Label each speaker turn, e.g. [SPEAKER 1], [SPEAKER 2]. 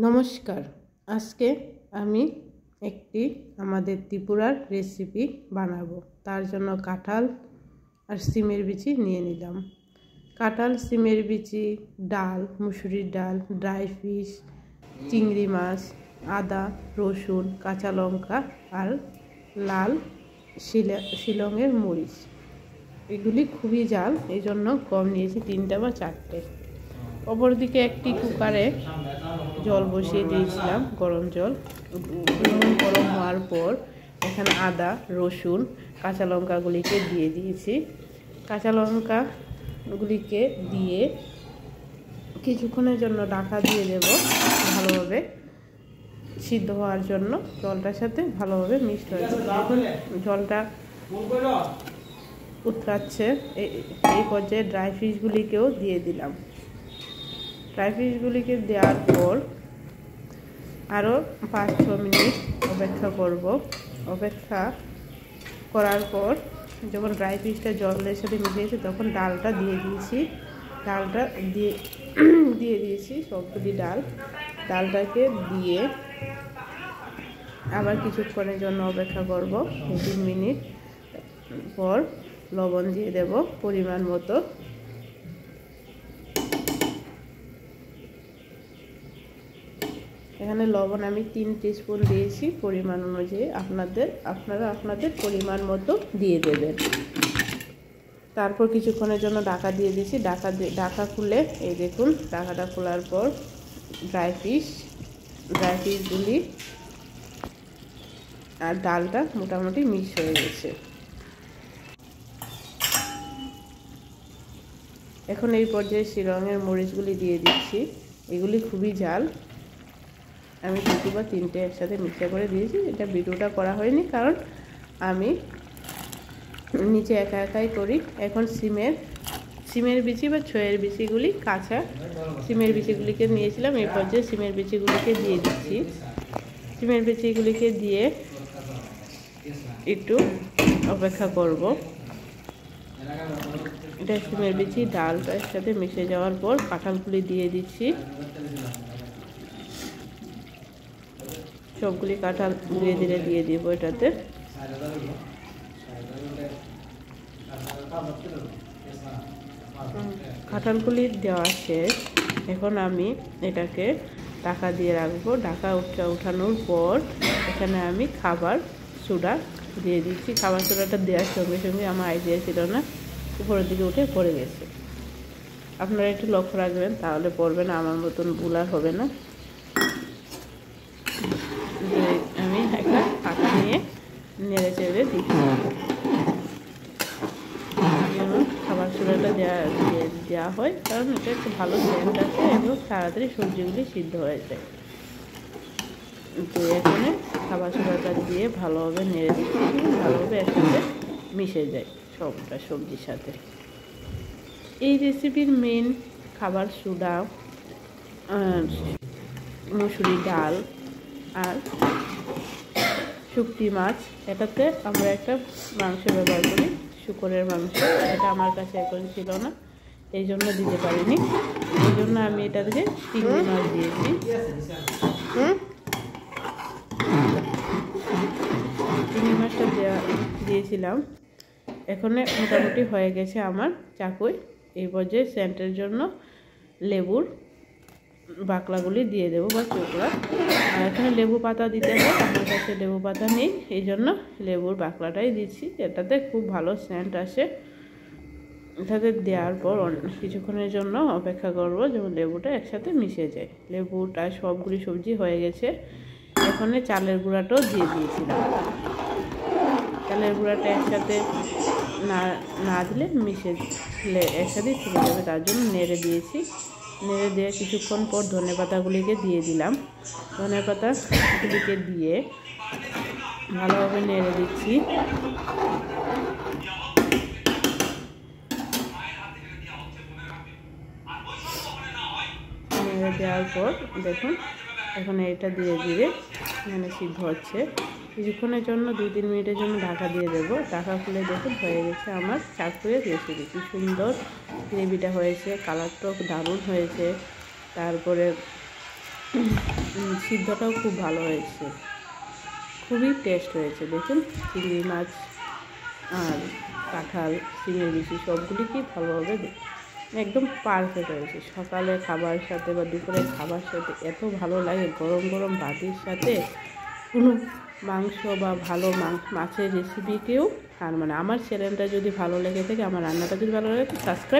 [SPEAKER 1] নমস্কার। আজকে আমি একটি আমাদের ত্রিপুরার রেসিপি বানাবো। তার জন্য কাঁঠাল আর সিমের বিচি নিয়ে নিলাম। কাঁঠাল, সিমের বিচি, ডাল, মুসুরির ডাল, ড্রাই ফিশ, চিংড়ি মাছ, আদা, রসুন, কাঁচা লঙ্কা আর লাল শিলংয়ের মরিচ। এগুলি খুবই ঝাল, এই জন্য কম নিয়েছি, 3টা বা 4টে। অপরদিকে একটি কুকারে জল বসিয়ে দিয়েছিলাম, গরম জল। গরম হওয়ার পর এখানে আদা, রসুন, কাঁচা লঙ্কাগুলিকে দিয়ে দিয়েছি। কাঁচা লঙ্কাগুলিকে দিয়ে কিছুক্ষণের জন্য ঢাকা দিয়ে দেব, ভালোভাবে সিদ্ধ হওয়ার জন্য। জলটার সাথে ভালোভাবে মিক্সড হয়ে যাবে। এখন জলটা উতরাচ্ছে, এই পর্যায়ে ড্রাই ফিশগুলিকেও দিয়ে দিলাম। ড্রাই ফিশগুলিকে দেওয়ার পর আরও 5-6 মিনিট অপেক্ষা করব। অপেক্ষা করার পর যখন ড্রাই ফিশটা জলের সাথে মিশিয়েছে তখন ডালটা দিয়ে দিয়েছি। ডালটা দিয়ে দিয়েছি সবগুলি ডালটাকে দিয়ে আবার কিছুক্ষণের জন্য অপেক্ষা করব। 2-3 মিনিট পর লবণ দিয়ে দেব পরিমাণ মতো। এখানে লবণ আমি 3 টিস্পুন দিয়েছি পরিমাণ অনুযায়ী। আপনারা আপনাদের পরিমাণ মতো দিয়ে দেবেন। তারপর কিছুক্ষণের জন্য ঢাকা দিয়ে দিয়েছি। ঢাকা খুলে এই দেখুন, ঢাকাটা খোলার পর ড্রাই ফিশগুলি আর ডালটা মোটামুটি মিক্স হয়ে গেছে। এখন এই পর্যায়ে শিলংয়ের মরিচগুলি দিয়ে দিচ্ছি। এগুলি খুবই ঝাল, আমি 2 বা 3টে একসাথে মিক্সার করে দিয়েছি। এটা ভিডিওটা করা হয়নি কারণ আমি নিচে একাই করি। এখন সিমের বিচি বা ছয়ের বিচিগুলি, কাঁচা সিমের বিচিগুলিকে নিয়েছিলাম। এই পর্যায়ে সিমের বিচিগুলিকে দিয়ে দিচ্ছি। সিমের বিচিগুলিকে দিয়ে একটু অপেক্ষা করব। এটা সিমের বিচি ডালটার সাথে মিশে যাওয়ার পর কাঁঠালগুলি দিয়ে দিচ্ছি। সবগুলি কাঁঠাল ধীরে ধীরে দিয়ে দিব এটাতে। কাঁঠালগুলি দেওয়া শেষ। এখন আমি এটাকে ঢাকা দিয়ে রাখবো। ঢাকা উঠানোর পর এখানে আমি খাবার সোডা দিয়ে দিচ্ছি। খাবার সোডাটা দেওয়ার সঙ্গে সঙ্গে আমার আইডিয়া ছিল না, উপরের দিকে উঠে পড়ে গেছে। আপনারা একটু লক্ষ্য রাখবেন, তাহলে পড়বে না, আমার মতন ভুল আর হবে না। আমি একটা পাতা নিয়ে নেড়ে চেড়ে দিচ্ছি। খাবার সোডাটা দেওয়া হয় কারণ এটা একটু ভালো সেন্ট আছে এবং তাড়াতাড়ি সবজিগুলি সিদ্ধ হয়ে যায়। তো এখানে খাবার সোডাটা দিয়ে ভালোভাবে নেড়ে দিচ্ছি, ভালোভাবে একসাথে মিশে যায় সবটা সবজির সাথে। এই রেসিপির মেন খাবার সোডা, মুসুরি ডাল আর শুকটি মাছ। এটাতে আমরা একটা মাংস ব্যবহার করি, শুকরের মাংস। এটা আমার কাছে এখন ছিল না, এই জন্য দিতে পারিনি। এই জন্য আমি এটাকে চিংড়ি মাছ দিয়েছি। চিংড়ি মাছটা দিয়েছিলাম। এখন মোটামুটি হয়ে গেছে আমার চাকুই। এই পর্যায়ে সেন্টের জন্য লেবুর বাকলাগুলি দিয়ে দেবো বা চোকলা। আর এখানে লেবু পাতা দিতে হয়, আমার কাছে লেবু পাতা নেই, এই জন্য লেবুর বাকলাটাই দিচ্ছি। এটাতে খুব ভালো সেন্ট আসে। এটাতে দেওয়ার পর কিছুক্ষণের জন্য অপেক্ষা করবো যেমন লেবুটা একসাথে মিশে যায়। লেবুটা সবগুলি সবজি হয়ে গেছে। এখানে চালের গুঁড়াটাও দিয়ে দিয়েছিলাম। চালের গুঁড়াটা একসাথে না দিলে একসাথেই থেকে যাবে, তার জন্য নেড়ে দিয়েছি। নেড়ে দিয়ে কিছুক্ষণ পর ধনেপাতাগুলিকে দিয়ে দিলাম। ধনেপাতাগুলিকে দিয়ে ভালোভাবে নেড়ে দিচ্ছি। নেড়ে দেওয়ার পর দেখুন এখন এটা ধীরে ধীরে মানে সিদ্ধ হচ্ছে। কিছুক্ষণের জন্য 2-3 মিনিটের জন্য ঢাকা দিয়ে দেবো। ঢাকা খুলে দেখুন হয়ে গেছে আমার চাকুয়ের রেসিপি। কি সুন্দর গ্রেভিটা হয়েছে, কালারটাও দারুণ হয়েছে। তারপরে সিদ্ধটাও খুব ভালো হয়েছে, খুবই টেস্ট হয়েছে। দেখুন চিংড়ি মাছ আর কাঁঠাল, সিমের বিচি সবগুলি কি ভালোভাবে একদম পারফেক্ট হয়েছে। সকালে খাবার সাথে বা দুপুরে খাবার সাথে এত ভালো লাগে, গরম গরম ভাতের সাথে কোনো মাংস বা ভালো মাছের রেসিপিকেও আর মানে আমার চ্যানেলটা যদি ভালো লেগে থাকে, আমার রান্নাটা যদি ভালো লাগে, সাবস্ক্রাইব